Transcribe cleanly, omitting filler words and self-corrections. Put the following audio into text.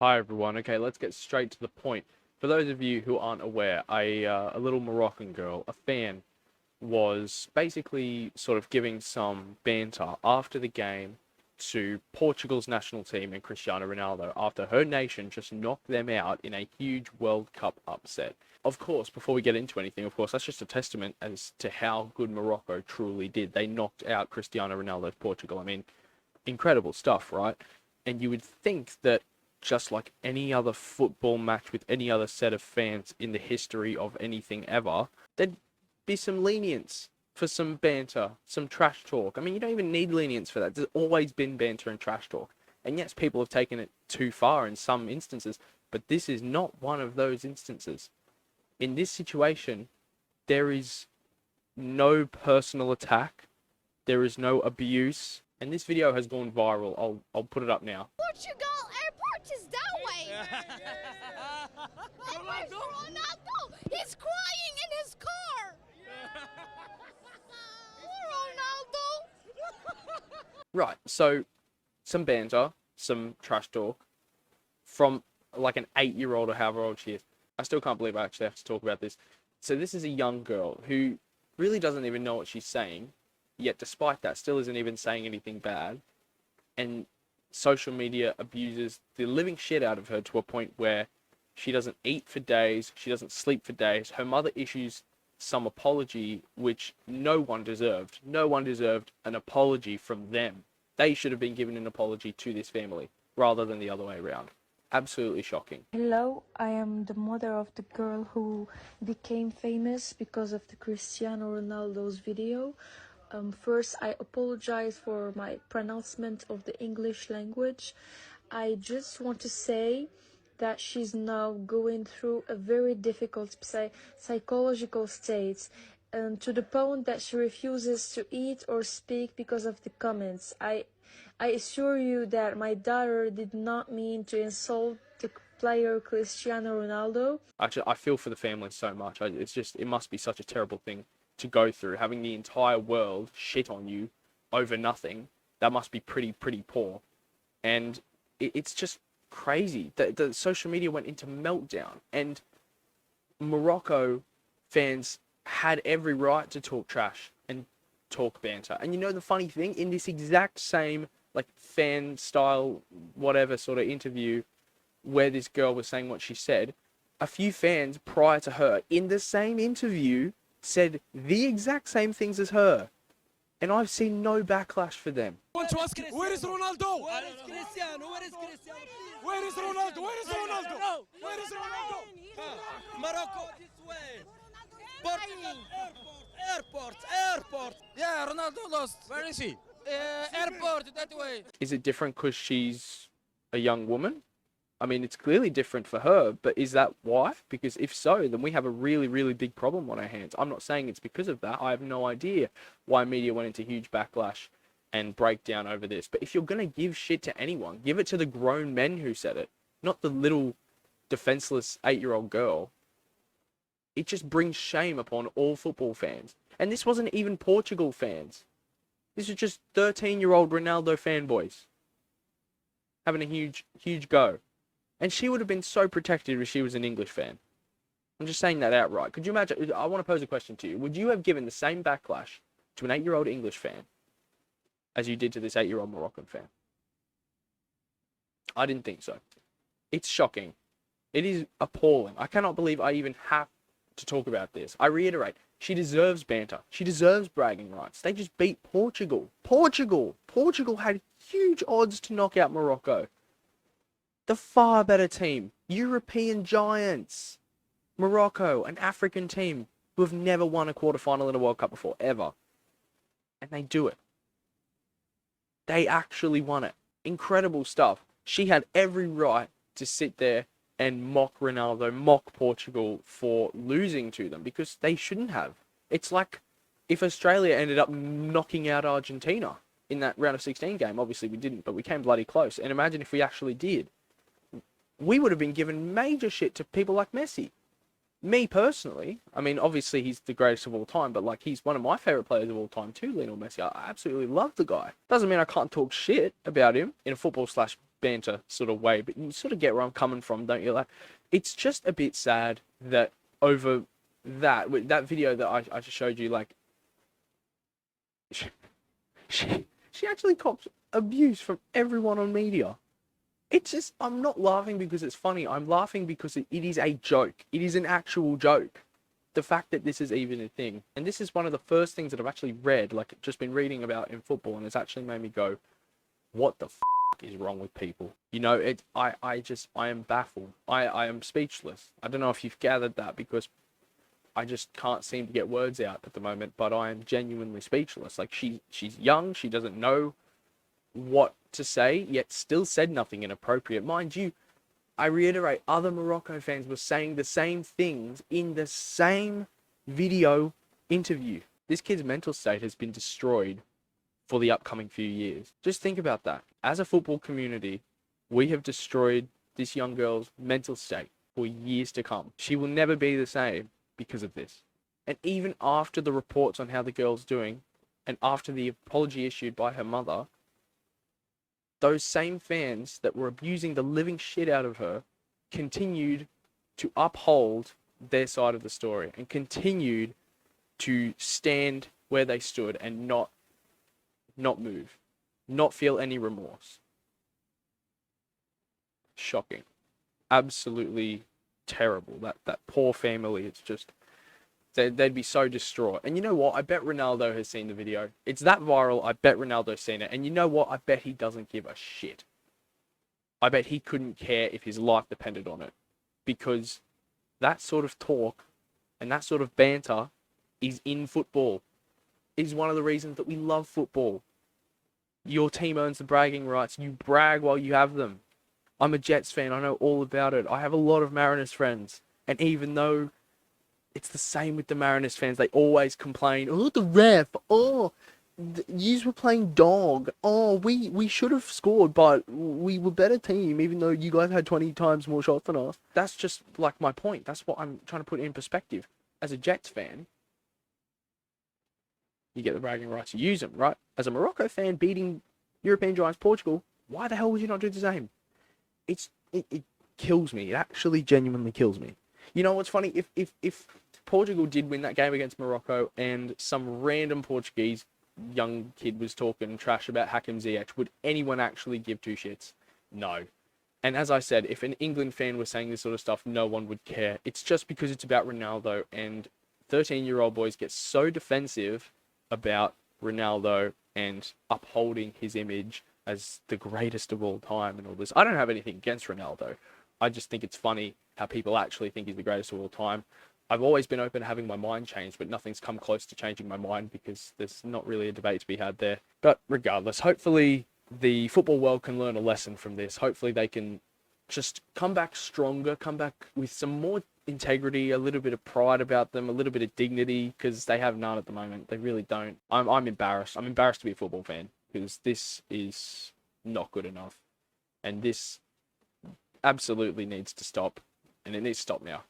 Hi everyone. Okay, let's get straight to the point. For those of you who aren't aware, a little Moroccan girl, a fan, was basically sort of giving some banter after the game to Portugal's national team and Cristiano Ronaldo after her nation just knocked them out in a huge World Cup upset. Of course, before we get into anything, of course, that's just a testament as to how good Morocco truly did. They knocked out Cristiano Ronaldo's Portugal. I mean, incredible stuff, right? And you would think that just like any other football match with any other set of fans in the history of anything ever, there'd be some lenience for some banter, some trash talk. I mean, you don't even need lenience for that. There's always been banter and trash talk. And yes, people have taken it too far in some instances, but this is not one of those instances. In this situation, there is no personal attack, there is no abuse, and this video has gone viral. I'll put it up now. Portugal airport is that way. And where's Ronaldo? He's crying in his car. Ronaldo. Right, so some banter, some trash talk from like an 8-year-old or however old she is. I still can't believe I actually have to talk about this. So this is a young girl who really doesn't even know what she's saying, yet despite that still isn't even saying anything bad. And social media abuses the living shit out of her to a point where she doesn't eat for days, she doesn't sleep for days. Her mother issues some apology which no one deserved. No one deserved an apology from them. They should have been given an apology to this family rather than the other way around. Absolutely shocking. Hello, I am the mother of the girl who became famous because of the Cristiano Ronaldo's video. First, I apologize for my pronouncement of the English language. I just want to say that she's now going through a very difficult psychological state, to the point that she refuses to eat or speak because of the comments. I assure you that my daughter did not mean to insult the player Cristiano Ronaldo. Actually, I feel for the family so much. It must be such a terrible thing to go through, having the entire world shit on you over nothing. That must be pretty poor. And it's just crazy. The social media went into meltdown, and Morocco fans had every right to talk trash and talk banter. And you know the funny thing, in this exact same like fan style whatever sort of interview where this girl was saying what she said, a few fans prior to her in the same interview said the exact same things as her, and I've seen no backlash for them. I want to ask, where is Ronaldo? Where is Cristiano? Where is Cristiano? Where is Ronaldo? Where is Ronaldo? Where is Ronaldo? Morocco, this way. Airport. Yeah, Ronaldo lost. Where is he? Airport, that way. Is it different because she's a young woman? I mean, it's clearly different for her, but is that why? Because if so, then we have a really big problem on our hands. I'm not saying it's because of that. I have no idea why media went into huge backlash and breakdown over this. But if you're going to give shit to anyone, give it to the grown men who said it, not the little defenseless 8-year-old girl. It just brings shame upon all football fans. And this wasn't even Portugal fans. This was just 13-year-old Ronaldo fanboys having a huge go. And she would have been so protected if she was an English fan. I'm just saying that outright. Could you imagine? I want to pose a question to you. Would you have given the same backlash to an 8-year-old English fan as you did to this 8-year-old Moroccan fan? I didn't think so. It's shocking. It is appalling. I cannot believe I even have to talk about this. I reiterate, she deserves banter. She deserves bragging rights. They just beat Portugal. Portugal had huge odds to knock out Morocco. The far better team. European giants. Morocco, an African team who have never won a quarterfinal in a World Cup before, ever. And they do it. They actually won it. Incredible stuff. She had every right to sit there and mock Ronaldo, mock Portugal for losing to them, because they shouldn't have. It's like if Australia ended up knocking out Argentina in that round of 16 game. Obviously we didn't, but we came bloody close. And imagine if we actually did. We would have been given major shit to people like Messi. Me personally, I mean, obviously he's the greatest of all time, but like he's one of my favorite players of all time too, Lionel Messi. I absolutely love the guy. Doesn't mean I can't talk shit about him in a football slash banter sort of way, but you sort of get where I'm coming from, don't you? Like, it's just a bit sad that over that video that I just showed you, like, she actually cops abuse from everyone on media. It's just, I'm not laughing because it's funny. I'm laughing because it is a joke. It is an actual joke. The fact that this is even a thing. And this is one of the first things that I've actually read, like, just been reading about in football, and it's actually made me go, what the is wrong with people? You know, I am baffled. I am speechless. I don't know if you've gathered that, because I just can't seem to get words out at the moment, but I am genuinely speechless. Like, she's young, she doesn't know what to say, yet still said nothing inappropriate. Mind you, I reiterate, other Morocco fans were saying the same things in the same video interview. This kid's mental state has been destroyed for the upcoming few years. Just think about that. As a football community, we have destroyed this young girl's mental state for years to come. She will never be the same because of this. And even after the reports on how the girl's doing, and after the apology issued by her mother, those same fans that were abusing the living shit out of her continued to uphold their side of the story and continued to stand where they stood and not move, not feel any remorse. Shocking. Absolutely terrible. That poor family, it's just, they'd be so distraught. And you know what? I bet Ronaldo has seen the video. It's that viral. I bet Ronaldo's seen it. And you know what? I bet he doesn't give a shit. I bet he couldn't care if his life depended on it. Because that sort of talk and that sort of banter is in football. Is one of the reasons that we love football. Your team owns the bragging rights. You brag while you have them. I'm a Jets fan. I know all about it. I have a lot of Mariners friends. And even though it's the same with the Mariners fans, they always complain, oh, the ref, oh, yous were playing dog, oh, we should have scored, but we were better team, even though you guys had 20 times more shots than us. That's just, like, my point. That's what I'm trying to put in perspective. As a Jets fan, you get the bragging rights, you use them, right? As a Morocco fan beating European giants Portugal, why the hell would you not do the same? It kills me. It actually genuinely kills me. You know what's funny? If Portugal did win that game against Morocco and some random Portuguese young kid was talking trash about Hakim Ziyech, would anyone actually give two shits? No. And as I said, if an England fan was saying this sort of stuff, no one would care. It's just because it's about Ronaldo, and 13-year-old boys get so defensive about Ronaldo and upholding his image as the greatest of all time and all this. I don't have anything against Ronaldo. I just think it's funny how people actually think he's the greatest of all time. I've always been open to having my mind changed, but nothing's come close to changing my mind because there's not really a debate to be had there. But regardless, hopefully the football world can learn a lesson from this. Hopefully they can just come back stronger, come back with some more integrity, a little bit of pride about them, a little bit of dignity, because they have none at the moment. They really don't. I'm embarrassed. I'm embarrassed to be a football fan because this is not good enough. And this absolutely needs to stop. And it needs to stop now.